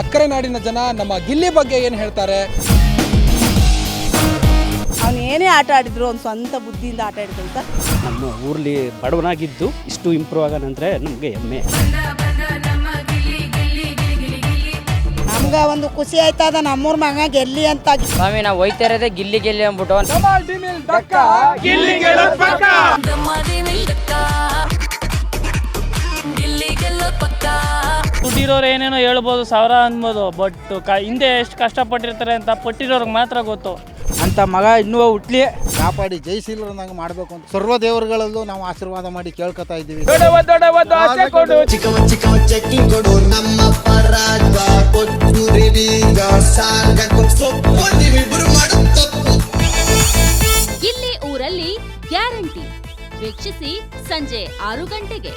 ಸಕ್ಕರೆ ನಾಡಿನ ಜನ ನಮ್ಮ ಗಿಲ್ಲಿ ಬಗ್ಗೆ ಏನು ಹೇಳ್ತಾರೆ? ಅವನು ಏನೇ ಆಟ ಆಡಿದ್ರು ಅವ್ನು ಸ್ವಂತ ಬುದ್ಧಿಯಿಂದ ಆಟ ಆಡಿದ್ರು ಸರ್. ನಮ್ಮ ಊರ್ಲಿ ಬಡವನಾಗಿದ್ದು ಇಷ್ಟು ಇಂಪ್ರೂವ್ ಆಗೋಣಂದ್ರೆ ನಮಗೆ ಹೆಮ್ಮೆ. ನಮ್ಗೆ ಒಂದು ಖುಷಿ ಆಯ್ತದ ನಮ್ಮೂರ್ ಮಗ ಗೆಲ್ಲಿ ಅಂತ. ಸ್ವಾಮಿ ನಾವು ಹೋಯ್ತಾ ಇರೋದೇ ಗಿಲ್ಲಿ ಗೆಲ್ಲಿ ಅಂದ್ಬಿಟ್ಟು ದುಡ್ಡಿರೋರು ಏನೇನೋ ಹೇಳ್ಬೋದು, ಸಾವಿರ ಅನ್ಬೋದು, ಬಟ್ ಹಿಂದೆ ಎಷ್ಟು ಕಷ್ಟಪಟ್ಟಿರ್ತಾರೆ ಅಂತ ಪಟ್ಟಿರೋರ್ಗೆ ಮಾತ್ರ ಗೊತ್ತು. ಅಂತ ಮಗ ಇನ್ನೂ ಹುಟ್ಲಿ, ಕಾಪಾಡಿ ಜೈಶೀಲರಂದಂಗೆ ಮಾಡಬೇಕು ಅಂತ ಸರ್ವ ದೇವರುಗಳಲ್ಲೂ ನಾವು ಆಶೀರ್ವಾದ ಮಾಡಿ ಕೇಳ್ಕೊತಾ ಇದ್ದೀವಿ. ಗಿಲ್ಲಿ ಊರಲ್ಲಿ ಗ್ಯಾರಂಟಿ ವೀಕ್ಷಿಸಿ ಸಂಜೆ 6 ಗಂಟೆಗೆ.